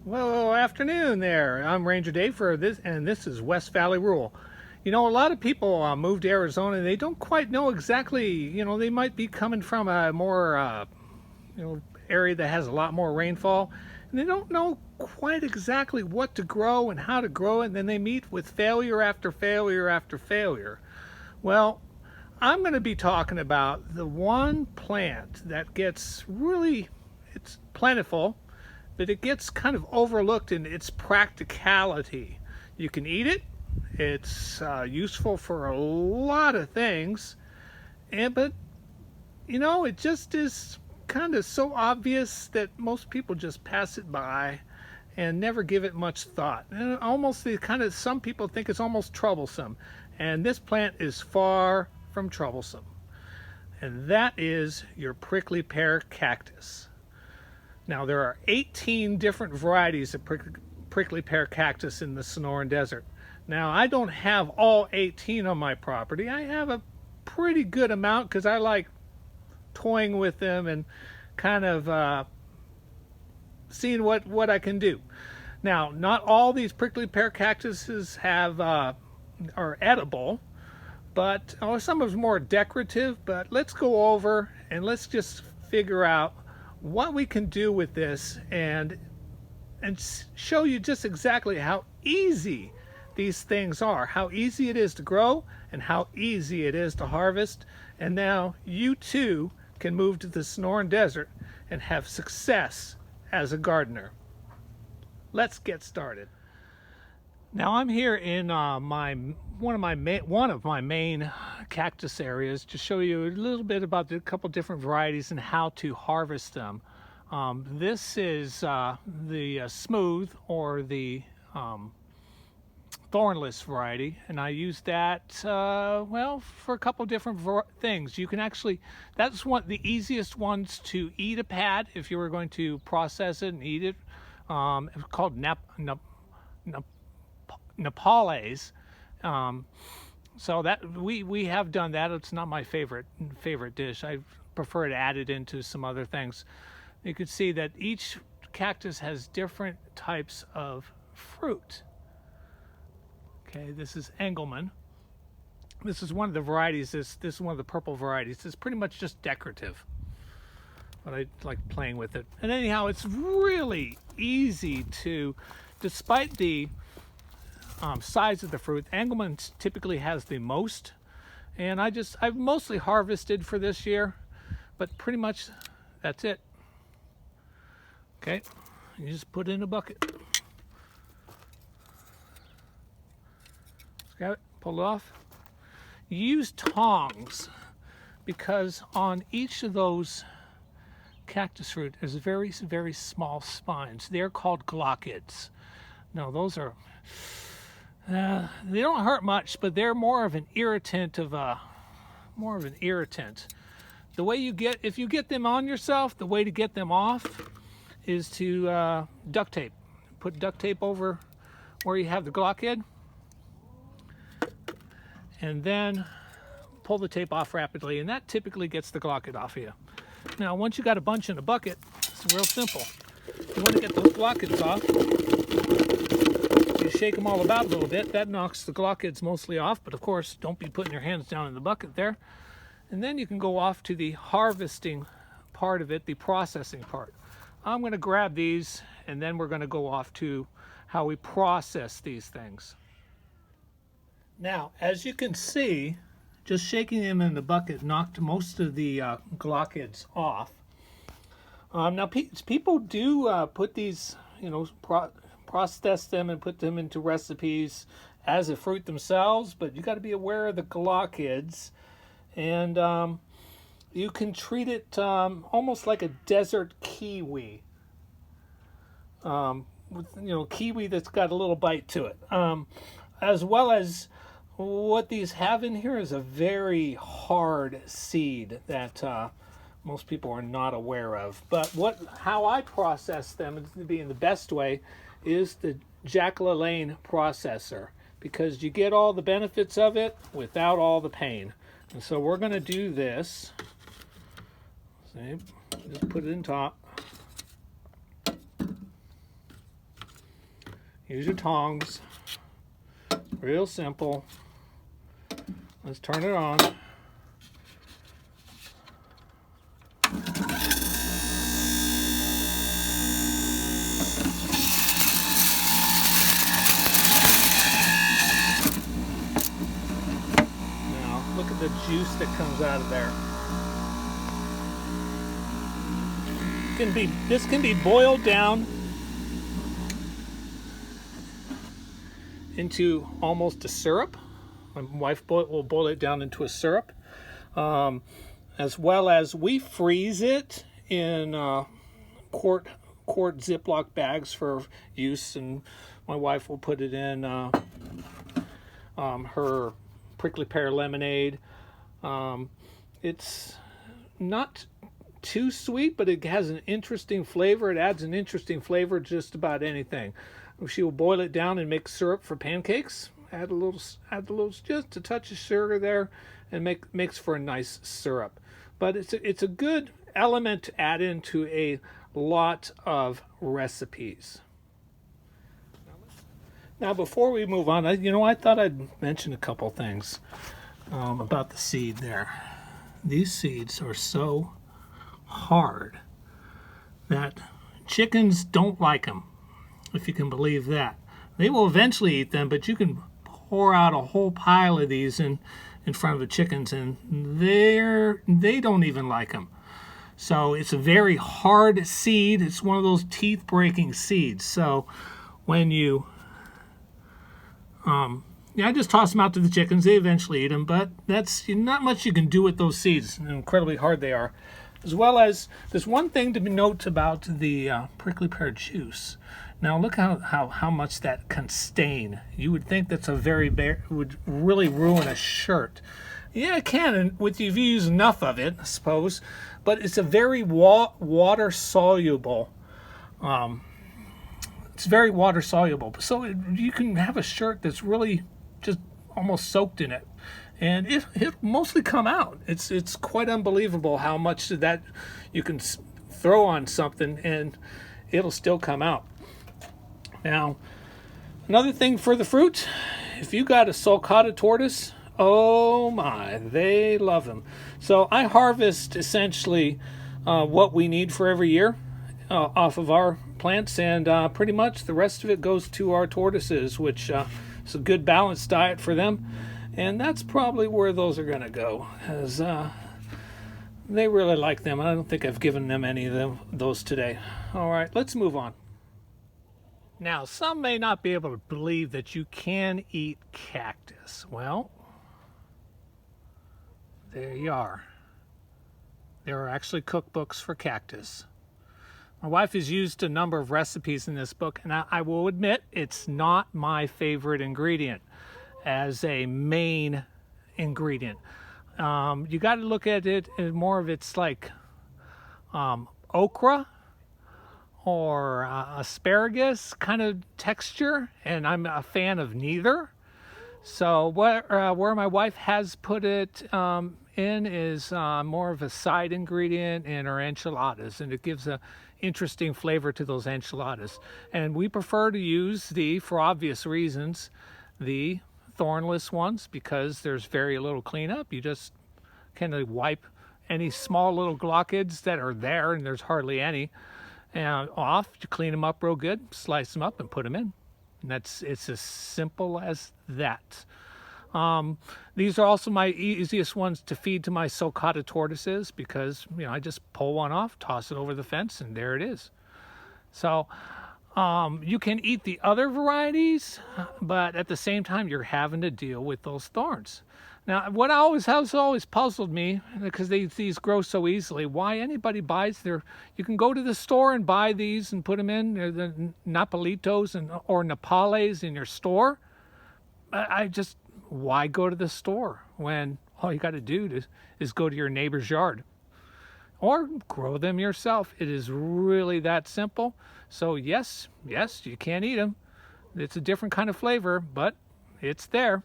Well, afternoon there. I'm Ranger Dave for this, and this is West Valley Rural. You know, a lot of people move to Arizona and they don't quite know exactly, they might be coming from a more, area that has a lot more rainfall, and they don't know quite exactly what to grow and how to grow it, and then they meet with failure after failure after failure. Well, I'm going to be talking about the one plant that gets really, it's plentiful, but it gets kind of overlooked in its practicality. You can eat it. It's useful for a lot of things, but it just is kind of so obvious that most people just pass it by and never give it much thought. And some people think it's almost troublesome, and this plant is far from troublesome. And that is your prickly pear cactus. Now, there are 18 different varieties of prickly pear cactus in the Sonoran Desert. Now, I don't have all 18 on my property. I have a pretty good amount because I like toying with them and kind of seeing what I can do. Now, not all these prickly pear cactuses are edible, but some of them are more decorative. But let's go over and let's just figure out what we can do with this and show you just exactly how easy these things are, how easy it is to grow and how easy it is to harvest. And now you too can move to the Sonoran Desert and have success as a gardener. Let's get started. Now I'm here in one of my main cactus areas to show you a little bit about a couple different varieties and how to harvest them. This is the smooth or the thornless variety, and I use that for a couple different things. You can actually, that's the easiest ones to eat a pad if you were going to process it and eat it. It's called Nepalese. So that we have done that. It's not my favorite dish. I prefer to add it into some other things. You can see that each cactus has different types of fruit. Okay, this is Engelmann. This is one of the varieties. This is one of the purple varieties. It's pretty much just decorative, but I like playing with it. And anyhow, it's really easy to, despite the size of the fruit, Engelmann typically has the most, and I've mostly harvested for this year, but pretty much that's it. Okay, you just put it in a bucket. Got it? Pull it off. Use tongs because on each of those cactus fruit there's very, very small spines. They're called glochids. Now those are they don't hurt much, but they're more of an irritant. The way if you get them on yourself, the way to get them off is to duct tape. Put duct tape over where you have the glochid, and then pull the tape off rapidly, and that typically gets the glochid off of you. Now, once you got a bunch in a bucket, it's real simple. You want to get those glochids off. You shake them all about a little bit. That knocks the glochids mostly off, but of course, don't be putting your hands down in the bucket there. And then you can go off to the harvesting part of it, the processing part. I'm going to grab these, and then we're going to go off to how we process these things. Now, as you can see, just shaking them in the bucket knocked most of the glochids off. Now, people do put these, process them and put them into recipes as a fruit themselves, but you got to be aware of the glochids, and you can treat it almost like a desert kiwi. Kiwi that's got a little bite to it. As well as what these have in here is a very hard seed that most people are not aware of. But how I process them being the best way is the Jack LaLanne processor, because you get all the benefits of it without all the pain. And so we're going to do this. See, just put it in top. Use your tongs. Real simple. Let's turn it on. Now, look at the juice that comes out of there. This can be boiled down into almost a syrup. My wife will boil it down into a syrup, as well as we freeze it in quart Ziploc bags for use, and my wife will put it in her prickly pear lemonade. It's not too sweet, but it has an interesting flavor. It adds an interesting flavor to just about anything. She will boil it down and make syrup for pancakes. Add a little, just a touch of sugar there, and makes for a nice syrup. But it's a good element to add into a lot of recipes. Now, before we move on, I thought I'd mention a couple things about the seed there. These seeds are so hard that chickens don't like them, if you can believe that. They will eventually eat them, but you can pour out a whole pile of these in front of the chickens, and they don't even like them. So it's a very hard seed. It's one of those teeth-breaking seeds. So when you I just toss them out to the chickens. They eventually eat them, but that's not much you can do with those seeds. Incredibly hard they are. As well as, there's one thing to note about the prickly pear juice. Now look how much that can stain. You would think that's would really ruin a shirt. Yeah, it can, if you use enough of it, I suppose. But it's a very water soluble. It's very water soluble. So you can have a shirt that's really just almost soaked in it, and it'll mostly come out. It's quite unbelievable how much of that you can throw on something and it'll still come out. Now, another thing for the fruit, if you got a sulcata tortoise, oh my, they love them. So I harvest essentially what we need for every year off of our plants, and pretty much the rest of it goes to our tortoises, which is a good balanced diet for them. And that's probably where those are going to go, because they really like them. I don't think I've given them any of those today. All right, let's move on. Now, some may not be able to believe that you can eat cactus. Well, there you are. There are actually cookbooks for cactus. My wife has used a number of recipes in this book, and I will admit it's not my favorite ingredient as a main ingredient. You got to look at it as more of it's like okra or asparagus kind of texture, and I'm a fan of neither. So where my wife has put it in is more of a side ingredient in our enchiladas, and it gives a interesting flavor to those enchiladas. And we prefer to use for obvious reasons, the thornless ones, because there's very little cleanup. You just kind of wipe any small little glochids that are there, and there's hardly any, off. You clean them up real good, slice them up, and put them in. And it's as simple as that. These are also my easiest ones to feed to my sulcata tortoises, because I just pull one off, toss it over the fence, and there it is. So you can eat the other varieties, but at the same time you're having to deal with those thorns. Now, what has always puzzled me, because these grow so easily, why anybody buys you can go to the store and buy these and put them in, the Napolitos or Napales in your store. Why go to the store when all you got to do is go to your neighbor's yard or grow them yourself? It is really that simple. So yes, you can eat them. It's a different kind of flavor, but it's there.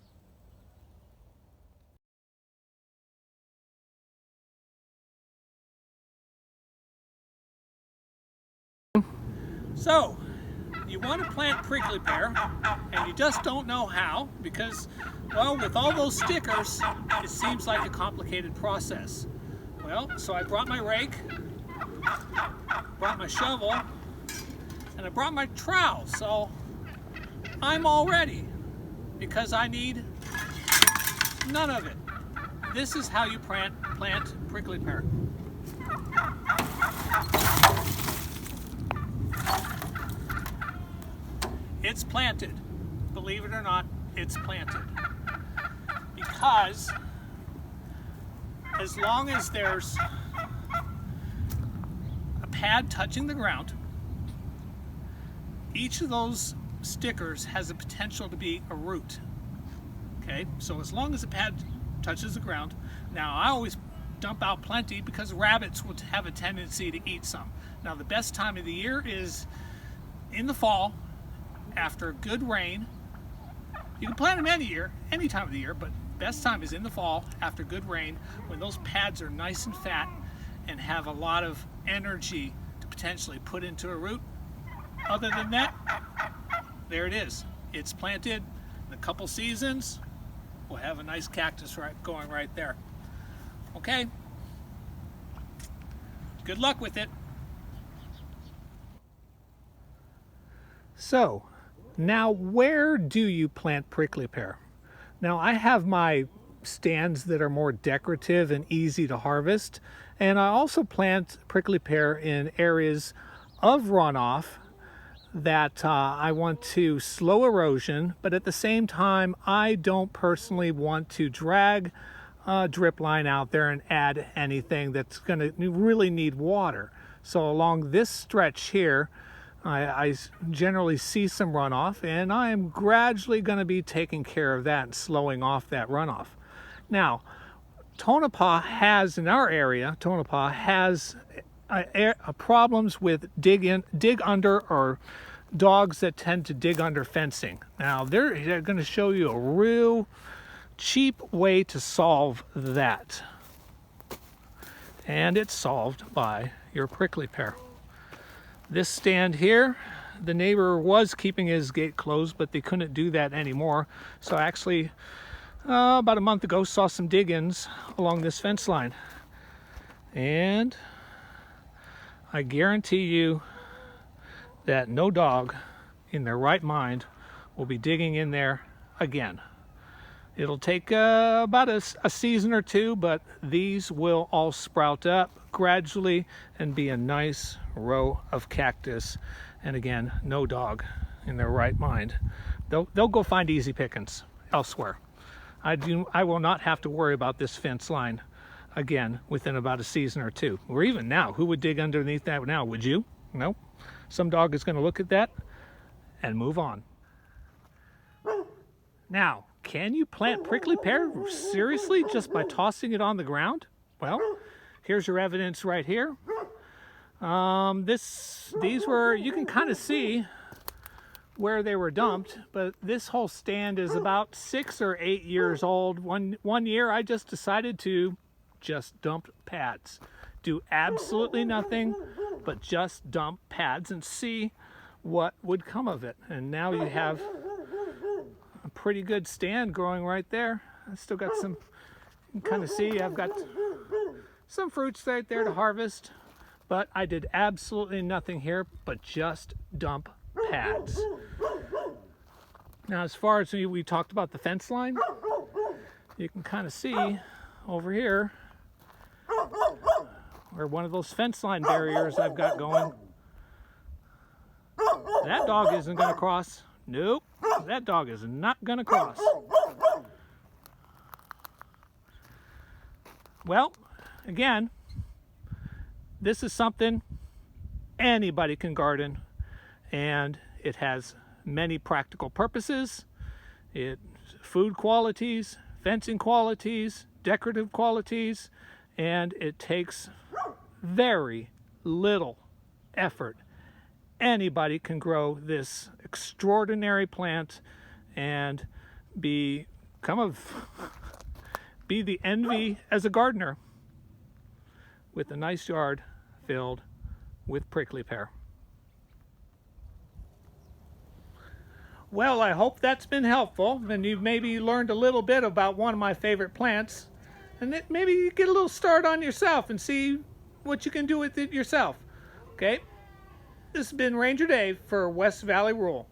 So you want to plant prickly pear and you just don't know how because, well, with all those stickers, it seems like a complicated process. Well, so I brought my rake, brought my shovel, and I brought my trowel. So I'm all ready because I need none of it. This is how you plant prickly pear. It's planted. Believe it or not, it's planted. Because as long as there's a pad touching the ground, each of those stickers has the potential to be a root. Okay, so as long as the pad touches the ground, now I always dump out plenty because rabbits would have a tendency to eat some. Now the best time of the year is in the fall after good rain. You can plant them any time of the year, but best time is in the fall after good rain when those pads are nice and fat and have a lot of energy to potentially put into a root. Other than that, there it is. It's planted. In a couple seasons, we'll have a nice cactus going right there. Okay? Good luck with it. So, now where do you plant prickly pear? Now I have my stands that are more decorative and easy to harvest, and I also plant prickly pear in areas of runoff that I want to slow erosion, but at the same time I don't personally want to drag a drip line out there and add anything that's going to really need water. So along this stretch here I generally see some runoff, and I am gradually going to be taking care of that and slowing off that runoff. Now, Tonopah has, in our area, Tonopah has problems with dig under, or dogs that tend to dig under fencing. Now, they're going to show you a real cheap way to solve that. And it's solved by your prickly pear. This stand here, the neighbor was keeping his gate closed, but they couldn't do that anymore. So actually, about a month ago, saw some dig-ins along this fence line. And I guarantee you that no dog in their right mind will be digging in there again. It'll take about a season or two, but these will all sprout up gradually and be a nice row of cactus. And again, no dog in their right mind. They'll go find easy pickings elsewhere. I will not have to worry about this fence line again within about a season or two, or even now. Who would dig underneath that now? Would you? No. Some dog is going to look at that and move on. Now, can you plant prickly pear seriously just by tossing it on the ground? Well, here's your evidence right here. These were, you can kind of see where they were dumped, but this whole stand is about 6 or 8 years old. One year I just decided to just dump pads. Do absolutely nothing but just dump pads and see what would come of it. And now you have a pretty good stand growing right there. I still got some, you can kind of see I've got some fruits right there to harvest, but I did absolutely nothing here but just dump pads. Now, as far as we talked about the fence line, you can kind of see over here where one of those fence line barriers I've got going. That dog isn't going to cross. Nope, that dog is not going to cross. Well, again, this is something anybody can garden, and it has many practical purposes. Food qualities, fencing qualities, decorative qualities, and it takes very little effort. Anybody can grow this extraordinary plant and be the envy as a gardener with a nice yard filled with prickly pear. Well, I hope that's been helpful, and you've maybe learned a little bit about one of my favorite plants, and maybe you get a little start on yourself and see what you can do with it yourself. Okay? This has been Ranger Dave for West Valley Rural.